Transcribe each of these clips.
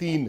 3।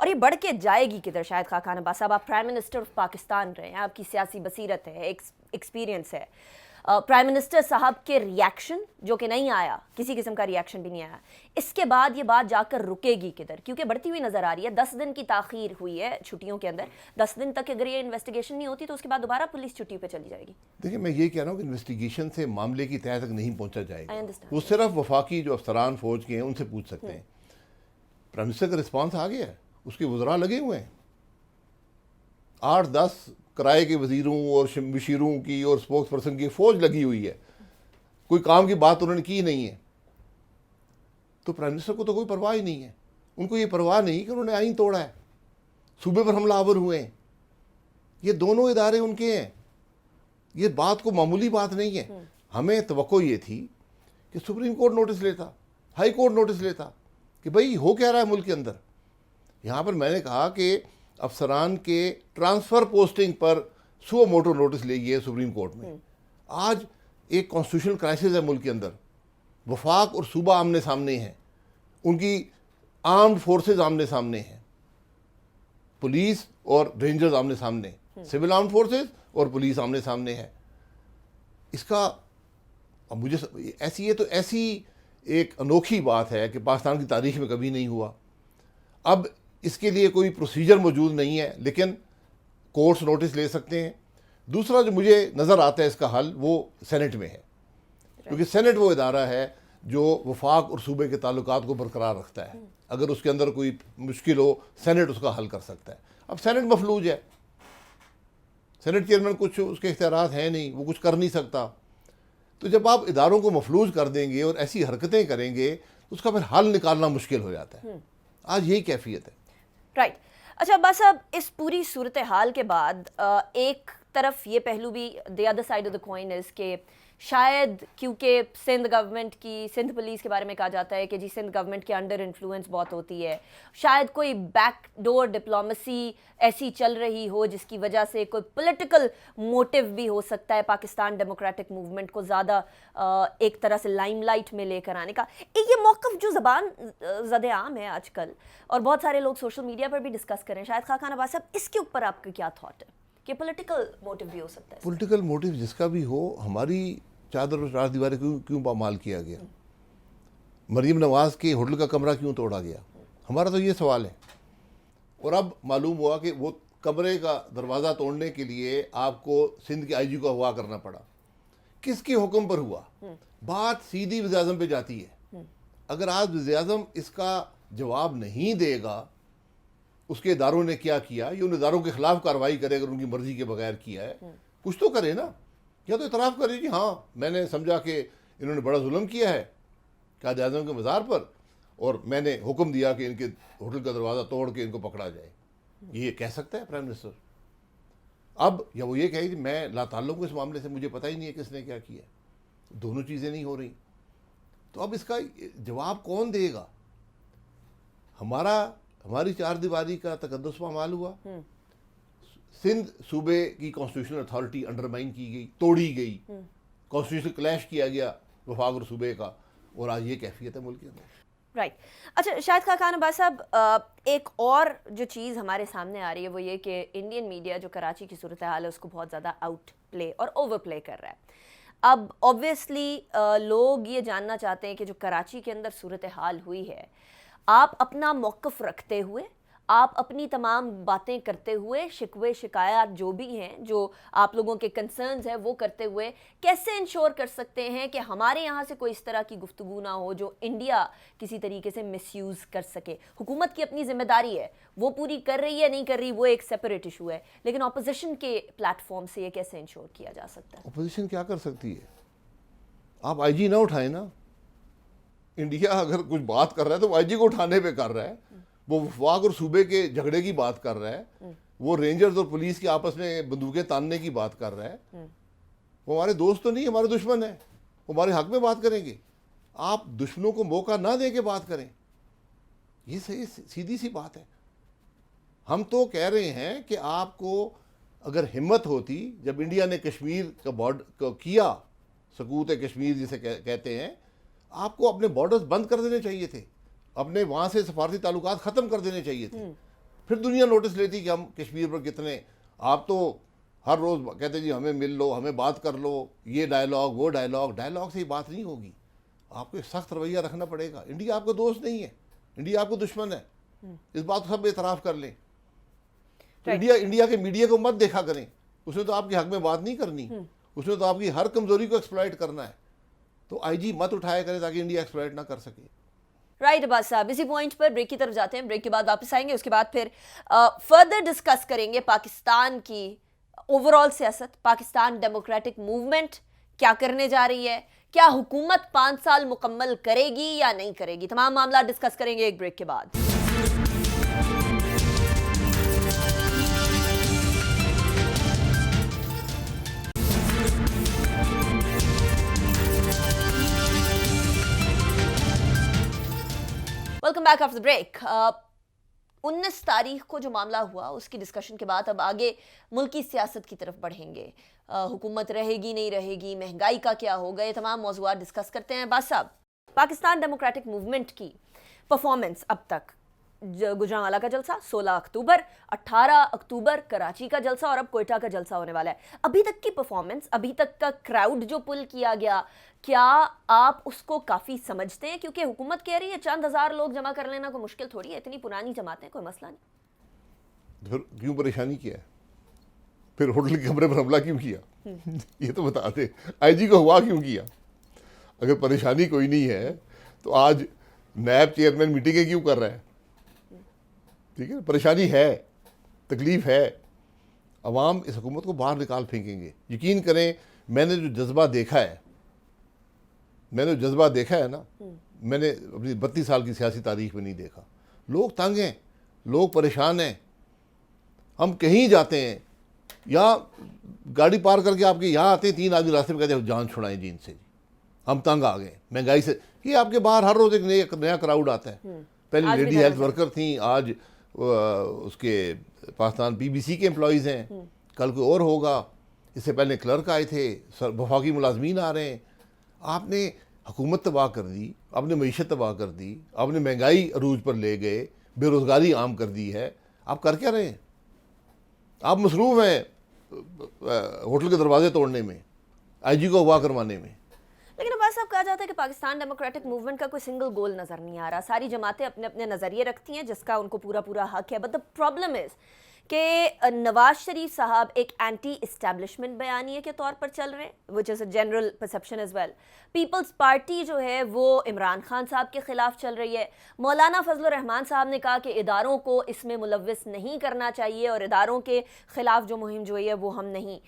اور یہ بڑھ کے جائے گی کدھر؟ شاہد خاقان عباس صاحب، آپ پرائم منسٹر آف پاکستان رہے ہیں، آپ کی سیاسی بصیرت ہے، ایکسپیرینس ہے. پرائم منسٹر صاحب کے ریاکشن جو کہ نہیں آیا، کسی قسم کا ریاکشن بھی نہیں آیا، اس کے بعد یہ بات جا کر رکے گی کدھر؟ کیونکہ بڑھتی ہوئی نظر آ رہی ہے. 10 دن کی تاخیر ہوئی ہے چھٹیوں کے اندر. 10 دن تک اگر یہ انویسٹیگیشن نہیں ہوتی تو اس کے بعد دوبارہ پولیس چھٹی پہ چلی جائے گی. دیکھیں میں یہ کہہ رہا ہوں کہ انویسٹیگیشن سے معاملے کی تہہ تک نہیں پہنچا جائے I گا. understand. وہ صرف وفاقی جو افسران فوج کے ہیں ان سے پوچھ سکتے ہیں. پرائم منسٹر کا رسپانس آ گیا ہے، اس کے وزراء لگے ہوئے ہیں، 8-10 کرائے کے وزیروں اور مشیروں کی اور اسپوکس پرسن کی فوج لگی ہوئی ہے. کوئی کام کی بات انہوں نے کی نہیں ہے. تو پرائم منسٹر کو تو کوئی پرواہ ہی نہیں ہے. ان کو یہ پرواہ نہیں کہ انہوں نے آئین توڑا ہے، صوبے پر حملہ آور ہوئے ہیں. یہ دونوں ادارے ان کے ہیں. یہ بات کو معمولی بات نہیں ہے. ہمیں توقع یہ تھی کہ سپریم کورٹ نوٹس لیتا، ہائی کورٹ نوٹس لیتا کہ بھئی ہو کیا رہا ہے ملک کے اندر. یہاں پر میں نے کہا کہ افسران کے ٹرانسفر پوسٹنگ پر سو موٹو نوٹس لے گئے سپریم کورٹ میں. آج ایک کانسٹیٹیوشنل کرائسس ہے ملک کے اندر. وفاق اور صوبہ آمنے سامنے ہیں، ان کی آرمڈ فورسز آمنے سامنے ہیں، پولیس اور رینجرز آمنے سامنے، سول آرمڈ فورسز اور پولیس آمنے سامنے ہے. اس کا اب مجھے ایسی یہ تو ایسی ایک انوکھی بات ہے کہ پاکستان کی تاریخ میں کبھی نہیں ہوا. اب اس کے لیے کوئی پروسیجر موجود نہیں ہے، لیکن کورٹس نوٹس لے سکتے ہیں. دوسرا جو مجھے نظر آتا ہے اس کا حل وہ سینٹ میں ہے، کیونکہ سینٹ وہ ادارہ ہے جو وفاق اور صوبے کے تعلقات کو برقرار رکھتا ہے. اگر اس کے اندر کوئی مشکل ہو سینٹ اس کا حل کر سکتا ہے. اب سینٹ مفلوج ہے، سینٹ چیئرمین کچھ اس کے اختیارات ہیں نہیں، وہ کچھ کر نہیں سکتا. تو جب آپ اداروں کو مفلوج کر دیں گے اور ایسی حرکتیں کریں گے تو اس کا پھر حل نکالنا مشکل ہو جاتا ہے. آج یہی کیفیت ہے. رائٹ. اچھا عباس صاحب، اس پوری صورتحال کے بعد ایک طرف یہ پہلو بھی the other side of the coin is کہ شاید کیونکہ سندھ گورنمنٹ کی، سندھ پولیس کے بارے میں کہا جاتا ہے کہ جی سندھ گورنمنٹ کے انڈر انفلوئنس بہت ہوتی ہے، شاید کوئی بیک ڈور ڈپلومیسی ایسی چل رہی ہو جس کی وجہ سے کوئی پولیٹیکل موٹیو بھی ہو سکتا ہے پاکستان ڈیموکریٹک موومنٹ کو زیادہ ایک طرح سے لائم لائٹ میں لے کر آنے کا. یہ موقف جو زبان زد عام ہے آج کل اور بہت سارے لوگ سوشل میڈیا پر بھی ڈسکس کریں، شاہد خاقان عباس صاحب اس کے اوپر آپ کا کیا تھاٹ ہے کہ پولیٹیکل موٹیو بھی ہو سکتا ہے؟ پولیٹیکل موٹیو جس کا بھی ہو، ہماری چادر اور چار دیواریں کیوں پامال کیا گیا؟ مریم نواز کے ہوٹل کا کمرہ کیوں توڑا گیا؟ ہمارا تو یہ سوال ہے. اور اب معلوم ہوا کہ وہ کمرے کا دروازہ توڑنے کے لیے آپ کو سندھ کے آئی جی کو اغوا کرنا پڑا. کس کے حکم پر ہوا؟ بات سیدھی وزیر اعظم پہ جاتی ہے. اگر آج وزیر اعظم اس کا جواب نہیں دے گا اس کے اداروں نے کیا کیا، یا ان اداروں کے خلاف کارروائی کرے اگر ان کی مرضی کے بغیر کیا ہے، کچھ تو کرے نا. یا تو اعتراف کرے جی ہاں میں نے سمجھا کہ انہوں نے بڑا ظلم کیا ہے قائد اعظم کے مزار پر اور میں نے حکم دیا کہ ان کے ہوٹل کا دروازہ توڑ کے ان کو پکڑا جائے. یہ کہہ سکتا ہے پرائم منسٹر. اب یا وہ یہ کہے کہ میں لا تعلق ہوں اس معاملے سے، مجھے پتہ ہی نہیں ہے کس نے کیا کیا. دونوں چیزیں نہیں ہو رہی. تو اب اس کا جواب کون دے گا؟ ہماری چار دیواری کا تقدس پامال ہوا، سندھ صوبے کی کانسٹیٹیوشنل اتھارٹی انڈرمائن کی گئی، توڑی گئی، کانسٹیٹیوشنل کلیش کیا گیا وفاق اور صوبے کا، اور آج یہ کیفیت ہے ملک کے اندر. رائٹ. اچھا شاہد خاقان عباس صاحب، ایک اور جو چیز ہمارے سامنے آ رہی ہے وہ یہ کہ انڈین میڈیا جو کراچی کی صورتحال ہے اس کو بہت زیادہ آؤٹ پلے اور اوور پلے کر رہا ہے. اب آبویسلی لوگ یہ جاننا چاہتے ہیں کہ جو کراچی کے اندر صورتحال ہوئی ہے، آپ اپنا موقف رکھتے ہوئے، آپ اپنی تمام باتیں کرتے ہوئے، شکوے شکایات جو بھی ہیں، جو آپ لوگوں کے کنسرنز ہیں وہ کرتے ہوئے کیسے انشور کر سکتے ہیں کہ ہمارے یہاں سے کوئی اس طرح کی گفتگو نہ ہو جو انڈیا کسی طریقے سے مس یوز کر سکے؟ حکومت کی اپنی ذمہ داری ہے، وہ پوری کر رہی ہے نہیں کر رہی وہ ایک سیپریٹ ایشو ہے، لیکن اپوزیشن کے پلیٹ فارم سے یہ کیسے انشور کیا جا سکتا ہے؟ اپوزیشن کیا کر سکتی ہے؟ آپ آئی جی نہ اٹھائیں نا. انڈیا اگر کچھ بات کر رہا ہے تو آئی جی کو اٹھانے پہ کر رہا ہے. وہ وفاق اور صوبے کے جھگڑے کی بات کر رہا ہے، وہ رینجرز اور پولیس کے آپس میں بندوقیں تاننے کی بات کر رہا ہے. وہ ہمارے دوست تو نہیں، ہمارے دشمن ہیں. وہ ہمارے حق میں بات کریں گے. آپ دشمنوں کو موقع نہ دے کے بات کریں. یہ سیدھی سی بات ہے. ہم تو کہہ رہے ہیں کہ آپ کو اگر ہمت ہوتی، جب انڈیا نے کشمیر کا بارڈر کیا، سکوت کشمیر جسے کہتے ہیں، آپ کو اپنے بارڈرز بند کر دینے چاہیے تھے، اپنے وہاں سے سفارتی تعلقات ختم کر دینے چاہیے تھے. پھر دنیا نوٹس لیتی کہ ہم کشمیر پر کتنے، آپ تو ہر روز کہتے جی ہمیں مل لو، ہمیں بات کر لو، یہ ڈائلاگ وہ ڈائلاگ سے ہی بات نہیں ہوگی، آپ کو ایک سخت رویہ رکھنا پڑے گا. انڈیا آپ کا دوست نہیں ہے، انڈیا آپ کو دشمن ہے، اس بات کو سب اعتراف کر لیں. تو انڈیا کے میڈیا کو مت دیکھا کریں، اس نے تو آپ کے حق میں بات نہیں کرنی، اس نے تو آپ کی ہر کمزوری کو ایکسپلائٹ کرنا ہے. تو آئی جی مت اٹھایا کرے تاکہ انڈیا ایکسپلائٹ نہ کر سکے. رائٹ عباس صاحب، اسی پوائنٹ پر بریک کی طرف جاتے ہیں، بریک کے بعد واپس آئیں گے، اس کے بعد پھر فردر ڈسکس کریں گے پاکستان کی اوور آل سیاست، پاکستان ڈیموکریٹک موومنٹ کیا کرنے جا رہی ہے، کیا حکومت 5 سال مکمل کرے گی یا نہیں کرے گی، تمام معاملات ڈسکس کریں گے ایک بریک کے بعد. Welcome back after break. 19 تاریخ کو جو معاملہ ہوا اس کی ڈسکشن کے بعد اب آگے ملکی سیاست کی طرف بڑھیں گے. حکومت رہے گی نہیں رہے گی، مہنگائی کا کیا ہوگا، یہ تمام موضوعات ڈسکس کرتے ہیں. باز صاحب، پاکستان ڈیموکریٹک موومنٹ کی پرفارمنس اب تک، گجرانوالہ کا جلسہ 16 اکتوبر، 18 اکتوبر کراچی کا جلسہ اور اب کوئٹہ کا جلسہ ہونے والا ہے، ابھی تک کی پرفارمنس، ابھی تک کا کراؤڈ جو پل کیا گیا، کیا آپ اس کو کافی سمجھتے ہیں؟ کیونکہ حکومت کہہ رہی ہے چند ہزار لوگ جمع کر لینا کوئی مشکل تھوڑی ہے، اتنی پرانی جماعتیں، کوئی مسئلہ نہیں. پھر کیوں پریشانی کیا ہے؟ پھر ہوٹل کے کمرے پر حملہ کیوں کیا؟ یہ تو بتا دیں، آئی جی کو ہوا کیوں کیا؟ اگر پریشانی کوئی نہیں ہے تو آج نیب چیئرمین میٹنگیں کیوں کر رہا ہے؟ ٹھیک ہے، پریشانی ہے، تکلیف ہے، عوام اس حکومت کو باہر نکال پھینکیں گے. یقین کریں، میں نے جو جذبہ دیکھا ہے نا، میں نے اپنی 32 سال کی سیاسی تاریخ میں نہیں دیکھا. لوگ تنگ ہیں، لوگ پریشان ہیں. ہم کہیں جاتے ہیں، یہاں گاڑی پار کر کے آپ کے یہاں آتے ہیں، 3 آدمی راستے میں کہتے ہیں جان چھڑائیں جی ان سے، ہم تنگ آ گئے مہنگائی سے. یہ آپ کے باہر ہر روز ایک نیا کراؤڈ آتا ہے. پہلے لیڈی ہیلتھ ورکر تھیں، آج اس کے پاکستان BBC کے امپلائیز ہیں، کل کوئی اور ہوگا. اس سے پہلے کلرک آئے تھے، وفاقی ملازمین آ رہے ہیں. آپ نے حکومت تباہ کر دی، آپ نے معیشت تباہ کر دی، آپ نے مہنگائی عروج پر لے گئے، بے روزگاری عام کر دی ہے. آپ کر کیا رہے ہیں؟ آپ مصروف ہیں ہوٹل کے دروازے توڑنے میں، آئی جی کو اغوا کروانے میں. لیکن عباس صاحب، کہا جاتا ہے کہ پاکستان ڈیموکریٹک موومنٹ کا کوئی سنگل گول نظر نہیں آ رہا. ساری جماعتیں اپنے اپنے نظریے رکھتی ہیں جس کا ان کو پورا حق ہے. بٹ دا پرابلم از کہ نواز شریف صاحب ایک اینٹی اسٹیبلشمنٹ بیانیے کے طور پر چل رہے ہیں، which is a general perception as well. Peoples Party جو ہے وہ عمران خان صاحب کے خلاف چل رہی ہے. مولانا فضل الرحمان صاحب نے کہا کہ اداروں کو اس میں ملوث نہیں کرنا چاہیے اور اداروں کے خلاف جو مہم جو ہے وہ ہم نہیں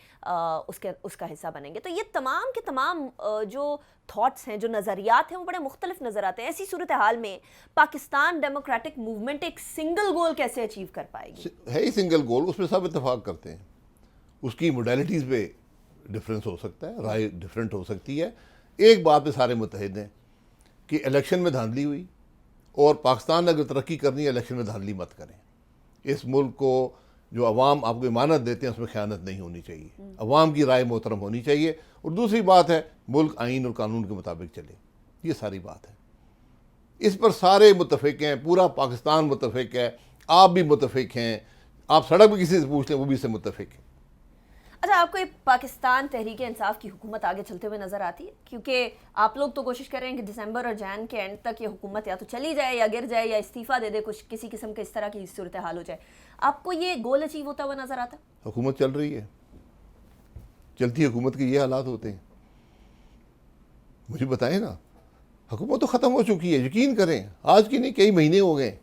اس کا حصہ بنیں گے. تو یہ تمام کے تمام جو تھاٹس ہیں، جو نظریات ہیں، وہ بڑے مختلف نظر آتے ہیں. ایسی صورتحال میں پاکستان ڈیموکریٹک موومنٹ ایک سنگل گول کیسے اچیو کر پائے گی؟ ہے ہی سنگل گول، اس پہ سب اتفاق کرتے ہیں. اس کی موڈیلٹیز پہ ڈفرینس ہو سکتا ہے، رائے ڈفرینٹ ہو سکتی ہے. ایک بات پہ سارے متحد ہیں کہ الیکشن میں دھاندلی ہوئی، اور پاکستان نے اگر ترقی کرنی ہے الیکشن میں دھاندلی مت کریں. اس ملک کو جو عوام آپ کو امانت دیتے ہیں اس میں خیانت نہیں ہونی چاہیے، عوام کی رائے محترم ہونی چاہیے. اور دوسری بات ہے ملک آئین اور قانون کے مطابق چلے. یہ ساری بات ہے، اس پر سارے متفق ہیں، پورا پاکستان متفق ہے، آپ بھی متفق ہیں. آپ سڑک پہ کسی سے پوچھ لیں وہ بھی اس سے متفق ہے. اچھا، آپ کو یہ پاکستان تحریک انصاف کی حکومت آگے چلتے ہوئے نظر آتی ہے؟ کیونکہ آپ لوگ تو کوشش کر رہے ہیں کہ دسمبر اور جان کے اینڈ تک یہ حکومت یا تو چلی جائے یا گر جائے یا استعفیٰ دے دے، کچھ کسی قسم کا اس طرح کی صورتحال ہو جائے. آپ کو یہ گول اچیو ہوتا ہوا نظر آتا ہے؟ حکومت چل رہی ہے، چلتی حکومت کے یہ حالات ہوتے ہیں. مجھے بتائیں نا، حکومت تو ختم ہو چکی ہے. یقین کریں، آج کی نہیں، کئی مہینے ہو گئے،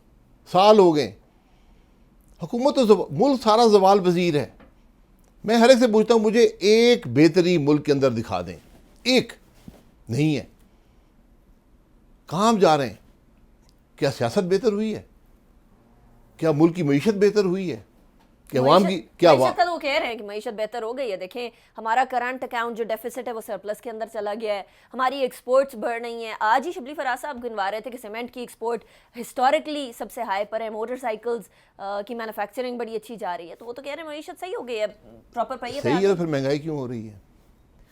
سال ہو گئے. حکومت تو ملک سارا زوال پذیر ہے. میں ہر ایک سے پوچھتا ہوں مجھے ایک بہتری ملک کے اندر دکھا دیں. ایک نہیں ہے. کہاں ہم جا رہے ہیں؟ کیا سیاست بہتر ہوئی ہے؟ کیا ملک کی معیشت بہتر ہوئی ہے؟ کہ عوام کی کیا معیشت کا تو وہ کہہ رہے ہیں کہ معیشت بہتر ہو گئی ہے. دیکھیں ہمارا کرنٹ اکاؤنٹ جو ڈیفیسٹ ہے وہ سرپلس کے اندر چلا گیا ہے، ہماری ایکسپورٹس بڑھ رہی ہیں. آج ہی شبلی فراز صاحب گنوا رہے تھے کہ سیمنٹ کی ایکسپورٹ ہسٹوریکلی سب سے ہائی پر ہے، موٹر سائیکلز کی مینوفیکچرنگ بڑی اچھی جا رہی ہے. تو وہ تو کہہ رہے ہیں معیشت صحیح ہو گئی ہے، پراپر پہیے پہ صحیح ہے. پھر مہنگائی کیوں ہو رہی ہے؟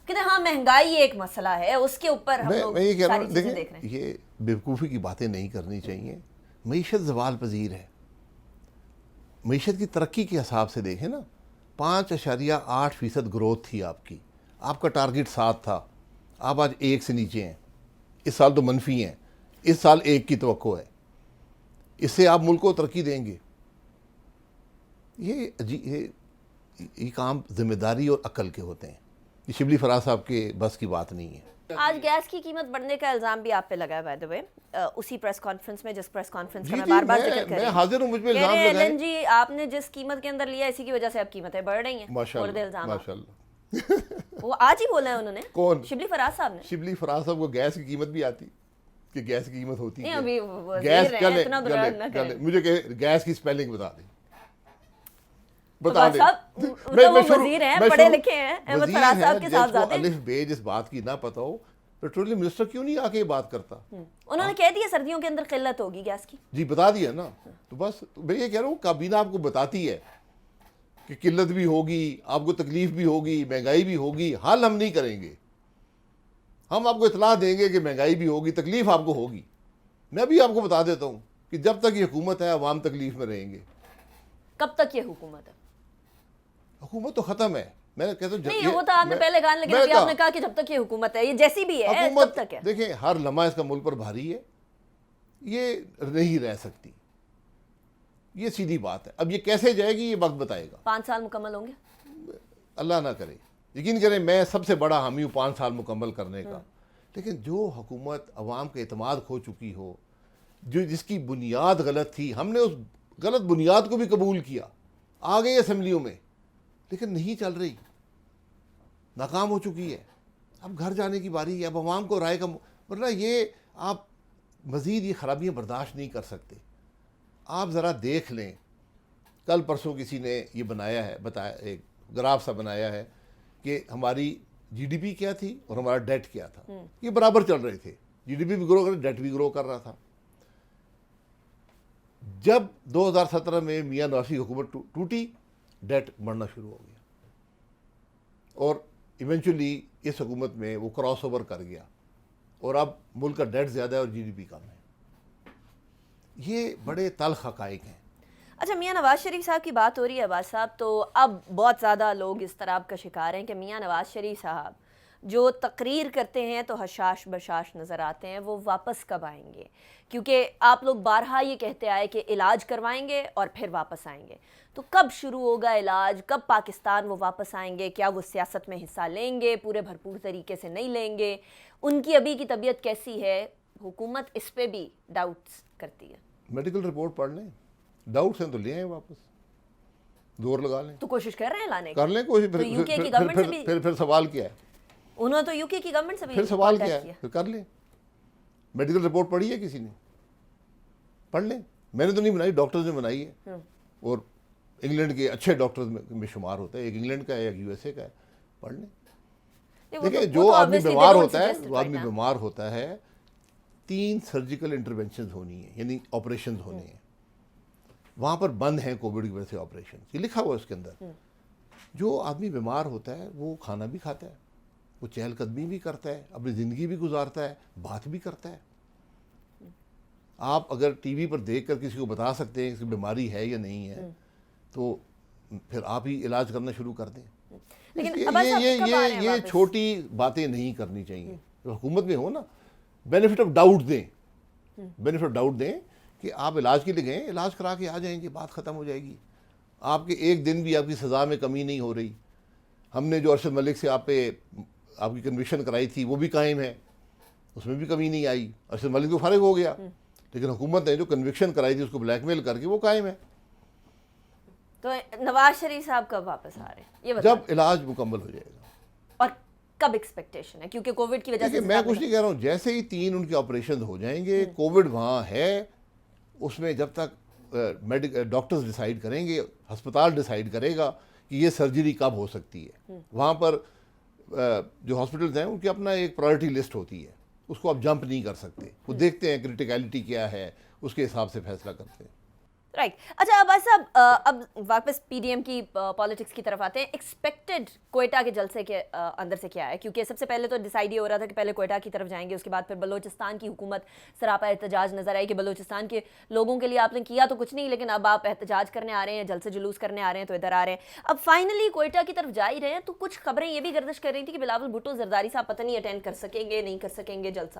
کہتے ہاں مہنگائی ایک مسئلہ ہے، اس کے اوپر ہم لوگ میں یہ کہہ رہا ساری ہوں، چیزیں دیکھ رہے دیکھیں ہیں. یہ بیوقوفی کی باتیں نہیں کرنی چاہیے. معیشت زوال پذیر ہے. معیشت کی ترقی کے حساب سے دیکھیں نا، 5.8% گروتھ تھی آپ کی، آپ کا ٹارگٹ 7 تھا، آپ آج 1 سے نیچے ہیں، اس سال تو منفی ہیں، اس سال 1 کی توقع ہے، اس سے آپ ملک کو ترقی دیں گے؟ یہ کام ذمہ داری اور عقل کے ہوتے ہیں، یہ شبلی فراز صاحب کے بس کی بات نہیں ہے۔ آج گیس کی قیمت بڑھنے کا الزام بھی آپ پہ لگا ہے بائی دی وے، اسی پریس کانفرنس میں جس پریس کانفرنس کا میں بار بار ذکر کر رہی میں ہوں، حاضر ہوں، مجھ پہ کہہ الزام رہے ہیں لگائیں۔ ایلن جی آپ نے جس قیمت کے اندر لیا اسی کی وجہ سے اب قیمتیں بڑھ رہی ہیں، مورد الزام ماشاء اللہ۔ وہ آج ہی بولا ہے انہوں نے، کون؟ شبلی فراز صاحب نے۔ شبلی فراز صاحب کو گیس کی قیمت بھی آتی کہ گیس کی قیمت ہوتی نہیں ہے؟ ابھی وزیر ہیں، اتنا برا نہ کریں۔ مجھے کہ گیس کی سپیلنگ بتا دیں، فراز صاحب وہ وزیر ہیں، پڑھے لکھے ہیں، احمد فراز صاحب کے ساتھ زیادہ الف بے جس بات کی نہ پتہ ہو، پیٹرولیم منسٹر کیوں نہیں آ کے یہ بات کرتا؟ انہوں نے کہہ دیا سردیوں کے اندر قلت ہوگی گیس کی۔ جی بتا دیا نا، تو بس میں یہ کہہ رہا ہوں کابینہ آپ کو بتاتی ہے کہ قلت بھی ہوگی، آپ کو تکلیف بھی ہوگی، مہنگائی بھی ہوگی، حل ہم نہیں کریں گے، ہم آپ کو اطلاع دیں گے کہ مہنگائی بھی ہوگی، تکلیف آپ کو ہوگی۔ میں بھی آپ کو بتا دیتا ہوں کہ جب تک یہ حکومت ہے عوام تکلیف میں رہیں گے۔ کب تک یہ حکومت ہے؟ حکومت تو ختم ہے، میں کہتا ہوں نہیں وہ تو آپ نے پہلے کہا، لیکن ابھی آپ نے کہا کہ جب تک یہ حکومت ہے، یہ جیسی بھی ہے کب تک ہے؟ دیکھیں ہر لمحہ اس کا ملک پر بھاری ہے، یہ نہیں رہ سکتی، یہ سیدھی بات ہے۔ اب یہ کیسے جائے گی یہ وقت بتائے گا۔ 5 سال مکمل ہوں گے؟ اللہ نہ کرے، یقین کریں میں سب سے بڑا حامی ہوں 5 سال مکمل کرنے کا، لیکن جو حکومت عوام کا اعتماد کھو چکی ہو، جس کی بنیاد غلط تھی، ہم نے اس غلط بنیاد کو بھی قبول کیا، آ گئی اسمبلیوں میں، لیکن نہیں چل رہی، ناکام ہو چکی ہے۔ اب گھر جانے کی باری ہے، اب عوام کو رائے کا، ورنہ یہ آپ مزید یہ خرابیاں برداشت نہیں کر سکتے۔ آپ ذرا دیکھ لیں، کل پرسوں کسی نے یہ بنایا ہے، بتایا، ایک گراف سا بنایا ہے کہ ہماری جی ڈی پی کیا تھی اور ہمارا ڈیٹ کیا تھا، یہ برابر چل رہے تھے، جی ڈی پی بھی گرو کر رہا، ڈیٹ بھی گرو کر رہا تھا۔ جب 2017 میں میاں نواز کی حکومت ٹوٹی، ڈیٹ بڑھنا شروع ہو گیا، اور ایونچولی اس حکومت میں وہ کراس اوور کر گیا، اور اب ملک کا ڈیٹ زیادہ ہے اور جی ڈی پی کم ہے۔ یہ بڑے تلخ حقائق ہیں۔ اچھا، میاں نواز شریف صاحب کی بات ہو رہی ہے عباس صاحب، تو اب بہت زیادہ لوگ اس طرح کا شکار ہیں کہ میاں نواز شریف صاحب جو تقریر کرتے ہیں تو حشاش بشاش نظر آتے ہیں، وہ واپس کب آئیں گے؟ کیونکہ آپ لوگ بارہا یہ کہتے آئے کہ علاج کروائیں گے اور پھر واپس آئیں گے، تو کب شروع ہوگا علاج؟ کب پاکستان وہ واپس آئیں گے؟ کیا وہ سیاست میں حصہ لیں گے؟ پورے بھرپور طریقے سے نہیں لیں گے؟ ان کی ابھی کی طبیعت کیسی ہے؟ حکومت اس پہ بھی ڈاؤٹس کرتی ہے۔ میڈیکل رپورٹ پڑھ لیں، ڈاؤٹس ہیں تو لے آئیں واپس، زور لگا لیں، تو کوشش کر رہے ہیں لانے کی، کر لیں کوشش، تو یو کے کی گورنمنٹ سے بھی، پھر سوال کیا ہے؟ انہوں نے تو یو کے کی گورنمنٹ سے بھی پھر سوال کیا کانٹیکٹ ہے؟ پھر کر لیں۔ میڈیکل رپورٹ پڑھی ہے کسی نے؟ پڑھ لیں، میں نے تو نہیں بنائی، ڈاکٹرز نے بنائی ہے، اور انگلینڈ کے اچھے ڈاکٹرز میں شمار ہوتا ہے، ایک انگلینڈ کا ہے ایک یو ایس اے کا ہے، پڑھ لیں۔ دیکھیں جو آدمی بیمار ہوتا ہے 3 سرجیکل انٹرونشنز ہونی ہیں، یعنی آپریشنز ہونے ہیں، وہاں پر بند ہیں کووڈ کی وجہ سے آپریشن، یہ لکھا ہوا ہے اس کے اندر۔ جو آدمی بیمار ہوتا ہے وہ کھانا بھی کھاتا ہے، وہ چہل قدمی بھی کرتا ہے، اپنی زندگی بھی گزارتا ہے، بات بھی کرتا ہے۔ آپ اگر ٹی وی پر دیکھ کر کسی کو بتا سکتے ہیں کہ بیماری ہے یا نہیں ہے، تو پھر آپ ہی علاج کرنا شروع کر دیں۔ یہ چھوٹی باتیں نہیں کرنی چاہیے، حکومت میں ہو نا، بینیفٹ آف ڈاؤٹ دیں، بینیفٹ آف ڈاؤٹ دیں کہ آپ علاج کے لیے گئے، علاج کرا کے آ جائیں گے، بات ختم ہو جائے گی، آپ کے ایک دن بھی آپ کی سزا میں کمی نہیں ہو رہی۔ ہم نے جو ارشد ملک سے آپ کی کنوکشن کرائی تھی وہ بھی قائم ہے، اس میں بھی کمی نہیں آئی، ارشد ملک تو فارغ ہو گیا، لیکن حکومت نے جو کنوکشن کرائی تھی اس کو بلیک میل کر کے وہ قائم ہے۔ تو نواز شریف صاحب کب واپس آ رہے ہیں یہ جب علاج مکمل ہو جائے گا۔ اور کب ایکسپیکٹیشن ہے؟ کیونکہ کووڈ کی وجہ سے میں کچھ نہیں کہہ رہا ہوں، جیسے ہی 3 ان کے آپریشن ہو جائیں گے، کووڈ وہاں ہے، اس میں جب تک ڈاکٹرز ڈیسائیڈ کریں گے، ہسپتال ڈیسائیڈ کرے گا کہ یہ سرجری کب ہو سکتی ہے۔ وہاں پر جو ہاسپٹلز ہیں ان کی اپنا ایک پرائرٹی لسٹ ہوتی ہے، اس کو آپ جمپ نہیں کر سکتے، وہ دیکھتے ہیں کرٹیکلٹی کیا ہے، اس کے حساب سے فیصلہ کرتے ہیں۔ رائٹ. اچھا عباس صاحب, اب واپس پی ڈی ایم کی پالیٹکس کی طرف آتے ہیں. ایکسپیکٹڈ کوئٹہ کے جلسے کے اندر سے کیا ہے؟ کیونکہ سب سے پہلے تو ڈیسائیڈ یہ ہو رہا تھا کہ پہلے کوئٹہ کی طرف جائیں گے, اس کے بعد پھر بلوچستان کی حکومت سراپا احتجاج نظر آئی کہ بلوچستان کے لوگوں کے لیے آپ نے کیا تو کچھ نہیں, لیکن اب آپ احتجاج کرنے آ رہے ہیں, جلسے جلوس کرنے آ رہے ہیں, تو ادھر آ رہے ہیں. اب فائنلی کوئٹہ کی طرف جا ہی رہے ہیں, تو کچھ خبریں یہ بھی گردش کر رہی تھی کہ بلاول بھٹو زرداری صاحب پتہ نہیں اٹینڈ کر سکیں گے نہیں کر سکیں گے جلسہ.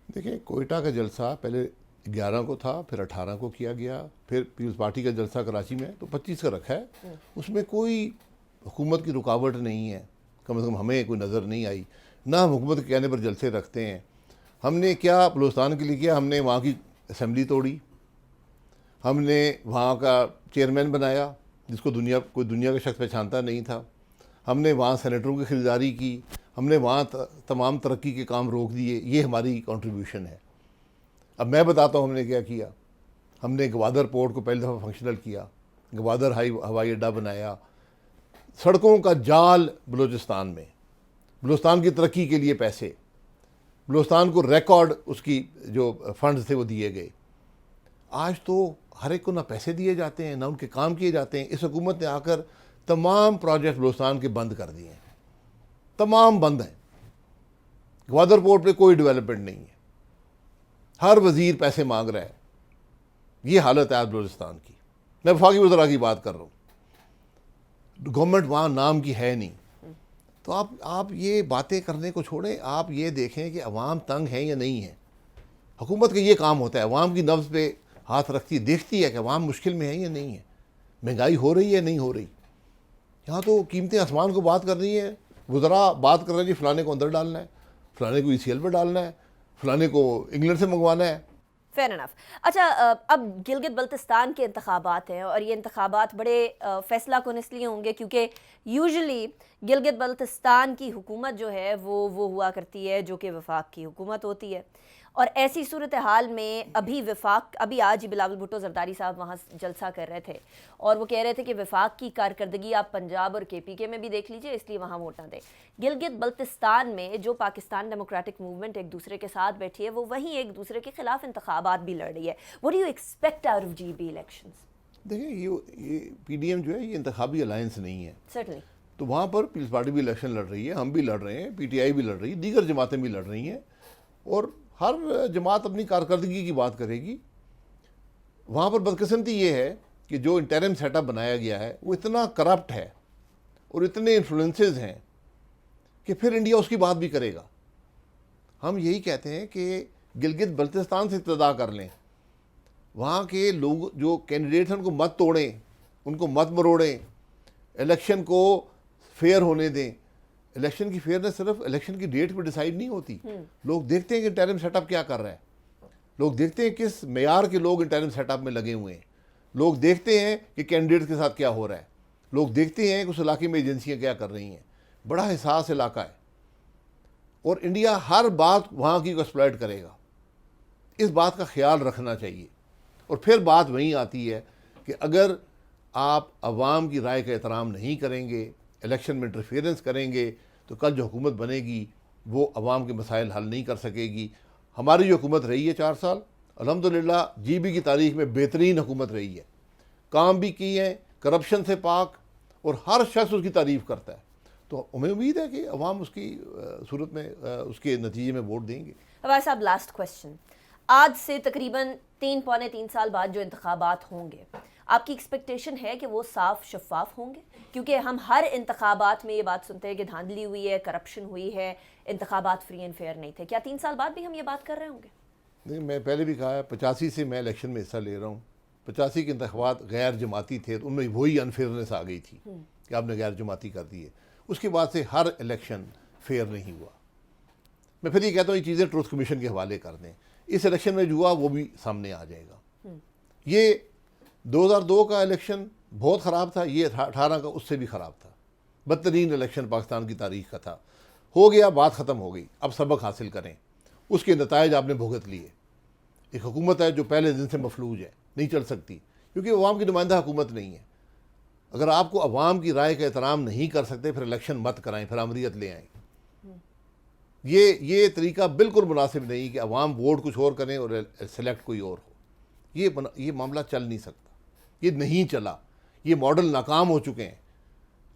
دیکھیں, کوئٹہ کا جلسہ پہلے 11 کو تھا, پھر 18 کو کیا گیا, پھر پیپلز پارٹی کا جلسہ کراچی میں تو 25 کا رکھا ہے. اس میں کوئی حکومت کی رکاوٹ نہیں ہے, کم از کم ہمیں کوئی نظر نہیں آئی. نہ ہم حکومت کے کہنے پر جلسے رکھتے ہیں. ہم نے کیا بلوچستان کے لیے کیا؟ ہم نے وہاں کی اسمبلی توڑی, ہم نے وہاں کا چیئرمین بنایا جس کو کوئی دنیا کا شخص پہچانتا نہیں تھا, ہم نے وہاں سینیٹروں کی خریداری کی, ہم نے وہاں تمام ترقی کے کام روک دیے. یہ ہماری کنٹریبیوشن ہے. اب میں بتاتا ہوں ہم نے کیا کیا. ہم نے گوادر پورٹ کو پہلی دفعہ فنکشنل کیا, گوادر ہوائی اڈہ بنایا, سڑکوں کا جال بلوچستان میں, بلوچستان کی ترقی کے لیے پیسے, بلوچستان کو ریکارڈ اس کی جو فنڈز تھے وہ دیے گئے. آج تو ہر ایک کو نہ پیسے دیے جاتے ہیں نہ ان کے کام کیے جاتے ہیں. اس حکومت نے آ کر تمام پروجیکٹ بلوچستان کے بند کر دیے ہیں, تمام بند ہیں. گوادر پورٹ پہ کوئی ڈیولپمنٹ نہیں ہے, ہر وزیر پیسے مانگ رہا ہے. یہ حالت ہے آج بلوچستان کی. میں وفاقی وزراء کی بات کر رہا ہوں, گورنمنٹ وہاں نام کی ہے نہیں. تو آپ یہ باتیں کرنے کو چھوڑیں, آپ یہ دیکھیں کہ عوام تنگ ہیں یا نہیں ہے. حکومت کا یہ کام ہوتا ہے, عوام کی نبض پہ ہاتھ رکھتی ہے, دیکھتی ہے کہ عوام مشکل میں ہے یا نہیں ہے, مہنگائی ہو رہی ہے نہیں ہو رہی. یہاں تو قیمتیں آسمان کو بات کر رہی ہیں. وزراء بات کر رہے ہیں جی فلانے کو اندر ڈالنا ہے, فلانے کو ECL پہ ڈالنا ہے, فلانے کو انگلینڈ سے منگوانا ہے. فیر انف. اچھا, اب گلگت بلتستان کے انتخابات ہیں, اور یہ انتخابات بڑے فیصلہ کن اس لیے ہوں گے کیونکہ یوزلی گلگت بلتستان کی حکومت جو ہے وہ ہوا کرتی ہے جو کہ وفاق کی حکومت ہوتی ہے. اور ایسی صورتحال میں ابھی آج ہی بلاول بھٹو زرداری صاحب وہاں جلسہ کر رہے تھے, اور وہ کہہ رہے تھے کہ وفاق کی کارکردگی آپ پنجاب اور KPK میں بھی دیکھ لیجئے, اس لیے وہاں ووٹ نہ دیں. گلگت بلتستان میں جو پاکستان ڈیموکریٹک موومنٹ ایک دوسرے کے ساتھ بیٹھی ہے, وہ وہیں ایک دوسرے کے خلاف انتخابات بھی لڑ رہی ہے. What do you expect out of GB elections? دیکھیں, یہ PDM جو ہے یہ انتخابی الائنس نہیں ہے. Certainly. تو وہاں پر پیپلز پارٹی بھی الیکشن لڑ رہی ہے, ہم بھی لڑ رہے ہیں, PTI بھی لڑ رہی ہے, دیگر جماعتیں بھی لڑ رہی ہیں, اور ہر جماعت اپنی کارکردگی کی بات کرے گی. وہاں پر بدقسمتی یہ ہے کہ جو انٹرم سیٹ اپ بنایا گیا ہے وہ اتنا کرپٹ ہے اور اتنے انفلوئنسز ہیں کہ پھر انڈیا اس کی بات بھی کرے گا. ہم یہی کہتے ہیں کہ گلگت بلتستان سے ابتدا کر لیں, وہاں کے لوگ جو کینڈیڈیٹس ہیں ان کو مت توڑیں, ان کو مت مروڑیں, الیکشن کو فیئر ہونے دیں. الیکشن کی فیئرنس صرف الیکشن کی ڈیٹ پہ ڈیسائیڈ نہیں ہوتی. لوگ دیکھتے ہیں کہ انٹرم سیٹ اپ کیا کر رہا ہے, لوگ دیکھتے ہیں کس معیار کے لوگ انٹرم سیٹ اپ میں لگے ہوئے ہیں, لوگ دیکھتے ہیں کہ کینڈیڈیٹ کے ساتھ کیا ہو رہا ہے, لوگ دیکھتے ہیں کہ اس علاقے میں ایجنسیاں کیا کر رہی ہیں. بڑا حساس علاقہ ہے, اور انڈیا ہر بات وہاں کی کو ایکسپلائٹ کرے گا. اس بات کا خیال رکھنا چاہیے. اور پھر بات وہیں آتی ہے کہ اگر آپ عوام کی رائے کا احترام نہیں کریں گے, الیکشن میں انٹرفیئرنس کریں گے, تو کل جو حکومت بنے گی وہ عوام کے مسائل حل نہیں کر سکے گی. ہماری جو حکومت رہی ہے 4 سال, الحمدللہ GB کی تاریخ میں بہترین حکومت رہی ہے, کام بھی کیے ہیں, کرپشن سے پاک, اور ہر شخص اس کی تعریف کرتا ہے. تو ہمیں امید ہے کہ عوام اس کی صورت میں اس کے نتیجے میں ووٹ دیں گے. عباس صاحب, لاسٹ کویسچن. آج سے تقریباً 3 سال بعد جو انتخابات ہوں گے, آپ کی ایکسپیکٹیشن ہے کہ وہ صاف شفاف ہوں گے؟ کیونکہ ہم ہر انتخابات میں یہ بات سنتے ہیں کہ دھاندلی ہوئی ہے, کرپشن ہوئی ہے, انتخابات فری اینڈ فیئر نہیں تھے. کیا 3 سال بعد بھی ہم یہ بات کر رہے ہوں گے؟ نہیں, میں پہلے بھی کہا ہے, 85 سے میں الیکشن میں حصہ لے رہا ہوں. 85 کے انتخابات غیر جماعتی تھے, تو ان میں وہی انفیئرنس آ گئی تھی کہ آپ نے غیر جماعتی کر دی ہے. اس کے بعد سے ہر الیکشن فیئر نہیں ہوا. میں پھر یہ کہتا ہوں یہ چیزیں ٹروتھ کمیشن کے حوالے کر دیں. اس الیکشن میں جو ہوا وہ بھی سامنے آ جائے گا. یہ 2002 کا الیکشن بہت خراب تھا, یہ 18 کا اس سے بھی خراب تھا, بدترین الیکشن پاکستان کی تاریخ کا تھا. ہو گیا, بات ختم ہو گئی, اب سبق حاصل کریں. اس کے نتائج آپ نے بھگت لیے. ایک حکومت ہے جو پہلے دن سے مفلوج ہے, نہیں چل سکتی, کیونکہ عوام کی نمائندہ حکومت نہیں ہے. اگر آپ کو عوام کی رائے کا احترام نہیں کر سکتے, پھر الیکشن مت کرائیں, پھر امریت لے آئیں. یہ طریقہ بالکل مناسب نہیں کہ عوام ووٹ کچھ اور کریں اور سلیکٹ کوئی اور ہو. یہ معاملہ چل نہیں سکتا, یہ نہیں چلا, یہ ماڈل ناکام ہو چکے ہیں.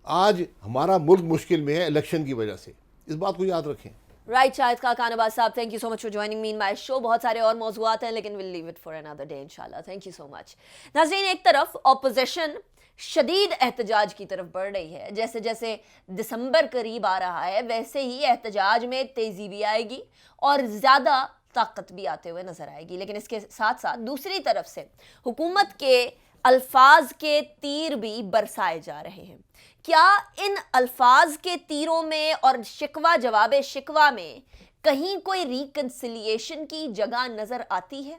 آج ہمارا ملک مشکل میں ہے الیکشن کی وجہ سے, اس بات کو یاد رکھیں. رائٹ شاہد خان عباس صاحب, thank you so much for joining me in my show. بہت سارے اور موضوعات ہیں لیکن will leave it for another day انشاءاللہ. Thank you so much. ناظرین, ایک طرف اپوزیشن شدید احتجاج کی طرف بڑھ رہی ہے. جیسے جیسے دسمبر قریب آ رہا ہے ویسے ہی احتجاج میں تیزی بھی آئے گی اور زیادہ طاقت بھی آتے ہوئے نظر آئے گی. لیکن اس کے ساتھ ساتھ دوسری طرف سے حکومت کے الفاظ کے تیر بھی برسائے جا رہے ہیں. کیا ان الفاظ کے تیروں میں اور شکوہ جواب شکوہ میں کہیں کوئی ریکنسیلیشن کی جگہ نظر آتی ہے؟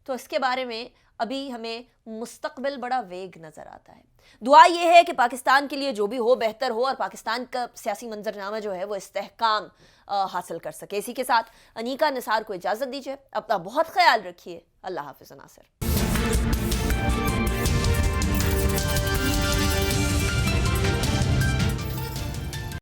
تو اس کے بارے میں ابھی ہمیں مستقبل بڑا ویگ نظر آتا ہے. دعا یہ ہے کہ پاکستان کے لیے جو بھی ہو بہتر ہو اور پاکستان کا سیاسی منظرنامہ جو ہے وہ استحکام حاصل کر سکے. اسی کے ساتھ انیکا نثار کو اجازت دیجیے. اپنا بہت خیال رکھیے. اللہ حافظ ناصر.